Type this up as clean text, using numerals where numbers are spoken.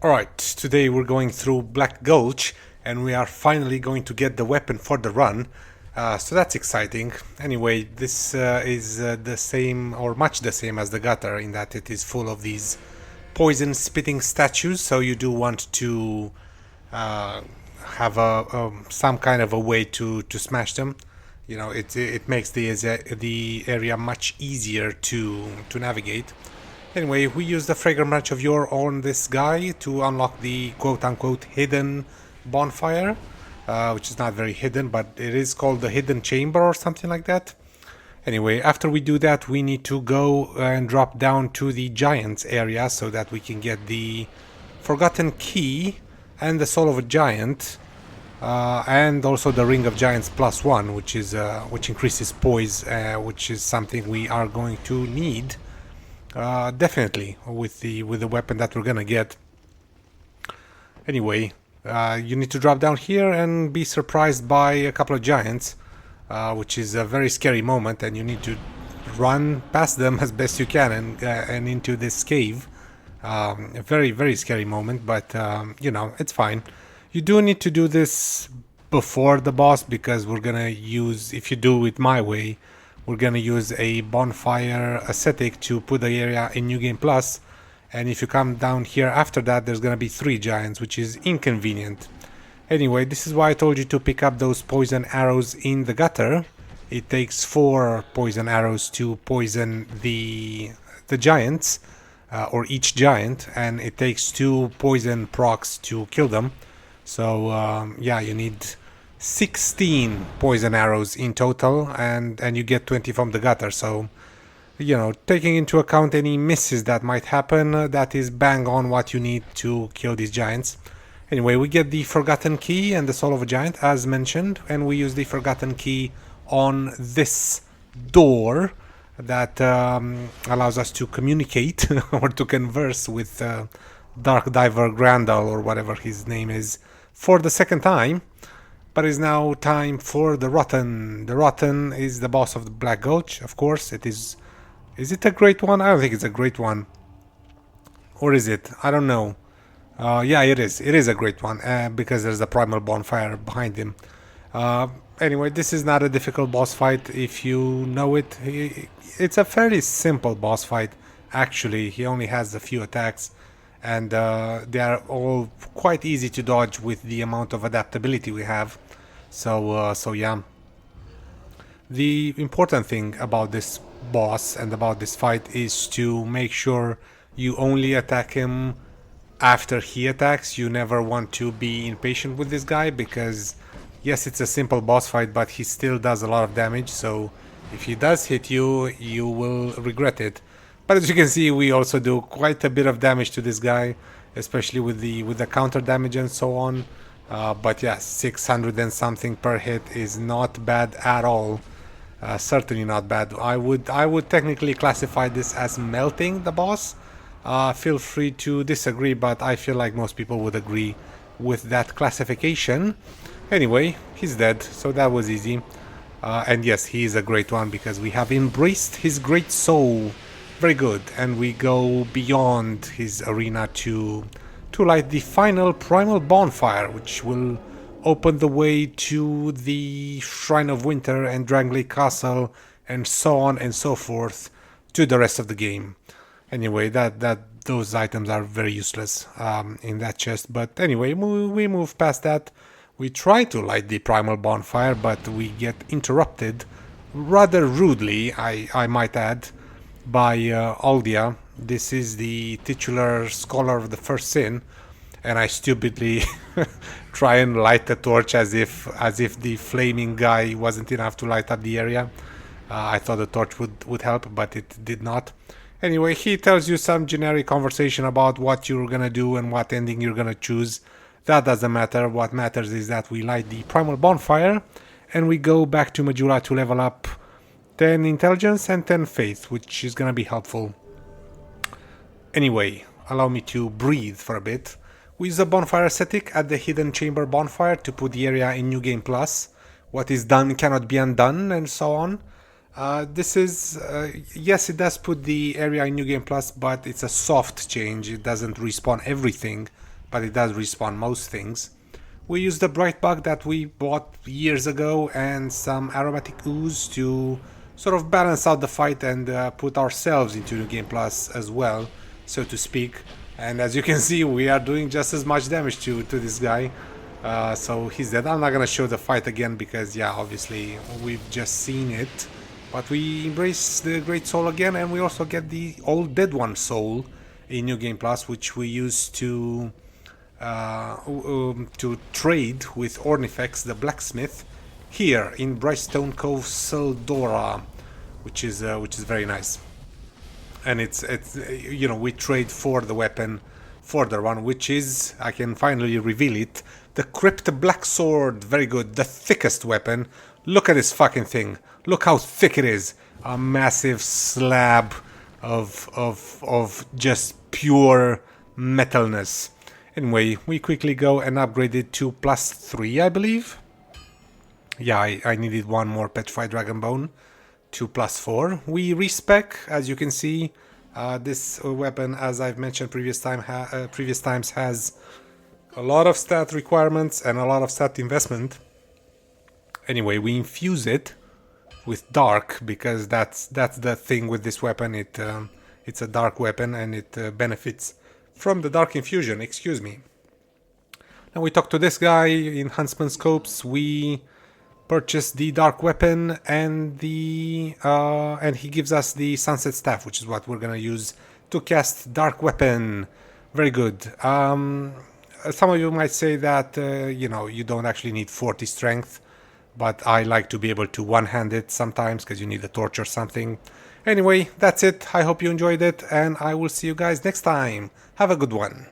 Alright, today we're going through Black Gulch and we are finally going to get the weapon for the run. So that's exciting. Anyway, this is the same or much the same as the gutter in that it is full of these poison spitting statues, so you do want to uh, have some kind of a way to smash them. You know, it makes the area much easier to navigate. Anyway, we use the fragrant branch of yore on this guy to unlock the quote-unquote hidden bonfire, which is not very hidden, but it is called the hidden chamber or something like that. Anyway, after we do that, we need to go and drop down to the giants area so that we can get the forgotten key and the soul of a giant, and also the ring of giants +1, which increases poise, which is something we are going to need. Definitely with the weapon that we're gonna get. Anyway, you need to drop down here and be surprised by a couple of giants, which is a very scary moment, and you need to run past them as best you can and into this cave. A very, very scary moment, but you know, it's fine. You do need to do this before the boss because we're gonna use, if you do it my way, we're gonna use a bonfire ascetic to put the area in New Game Plus, and if you come down here after that, there's gonna be 3 giants, which is inconvenient. Anyway, this is why I told you to pick up those poison arrows in the gutter. It takes 4 poison arrows to poison the giants, or each giant, and it takes 2 poison procs to kill them. So yeah, you need 16 poison arrows in total, and you get 20 from the gutter. So, you know, taking into account any misses that might happen, that is bang on what you need to kill these giants. Anyway, we get the forgotten key and the soul of a giant as mentioned, and we use the forgotten key on this door that allows us to communicate or to converse with Dark Diver Grandal or whatever his name is for the second time. But it's now time for the Rotten. The Rotten is the boss of the Black Gulch, of course. It is. Is it a great one? I don't think it's a great one. Or is it? I don't know. Yeah, it is. It is a great one because there's a primal bonfire behind him. Anyway, this is not a difficult boss fight if you know it. It's a fairly simple boss fight, actually. He only has a few attacks, and they are all quite easy to dodge with the amount of adaptability we have. So yeah. The important thing about this boss and about this fight is to make sure you only attack him after he attacks. You never want to be impatient with this guy because, yes, it's a simple boss fight, but he still does a lot of damage, so if he does hit you, you will regret it. But as you can see, we also do quite a bit of damage to this guy, especially with the counter damage and so on. But yeah, 600 and something per hit is not bad at all. Certainly not bad. I would technically classify this as melting the boss. Feel free to disagree, but I feel like most people would agree with that classification. Anyway, he's dead, so that was easy. And yes, he is a great one because we have embraced his great soul. Very good. And we go beyond his arena to light the final primal bonfire, which will open the way to the Shrine of Winter and Dragon Lake Castle and so on and so forth to the rest of the game. Anyway, those items are very useless in that chest. But anyway, we move past that. We try to light the primal bonfire, but we get interrupted rather rudely, I might add, by Aldia. This is the titular scholar of the first sin, and I stupidly try and light the torch as if the flaming guy wasn't enough to light up the area. I thought the torch would help, but it did not. Anyway, he tells you some generic conversation about what you're gonna do and what ending you're gonna choose. That doesn't matter. What matters is that we light the primal bonfire and we go back to Majula to level up 10 intelligence and 10 faith, which is gonna be helpful. Anyway, allow me to breathe for a bit. We use a bonfire ascetic at the hidden chamber bonfire to put the area in New Game Plus. What is done cannot be undone, and so on. This is, yes, it does put the area in New Game Plus, but it's a soft change. It doesn't respawn everything but it does respawn most things. We use the bright bug that we bought years ago and some aromatic ooze to sort of balance out the fight and put ourselves into New Game Plus as well, so to speak. And as you can see, we are doing just as much damage to this guy. So he's dead. I'm not gonna show the fight again because, yeah, obviously we've just seen it. But we embrace the Great Soul again, and we also get the Old Dead One Soul in New Game Plus, which we use to trade with Ornifex, the blacksmith, here in Brightstone Cove, Seldora, which is very nice. And it's you know, we trade for the weapon, for the one, which is, I can finally reveal it, the Crypt Blacksword. Very good, the thickest weapon. Look at this fucking thing. Look how thick it is. A massive slab of just pure metalness. Anyway, we quickly go and upgrade it to +3, I believe. Yeah, I needed one more Petrified Dragon Bone to +4. We respec, as you can see. This weapon, as I've mentioned previous times, has a lot of stat requirements and a lot of stat investment. Anyway, we infuse it with dark because that's the thing with this weapon. It's a dark weapon and it benefits from the dark infusion. Excuse me. Now we talk to this guy in Huntsman Scopes. We purchase the dark weapon and and he gives us the sunset staff, which is what we're gonna use to cast dark weapon. Very good. Some of you might say that you know, you don't actually need 40 strength, but I like to be able to one-hand it sometimes because you need a torch or something. Anyway, that's it. I hope you enjoyed it, and I will see you guys next time. Have a good one.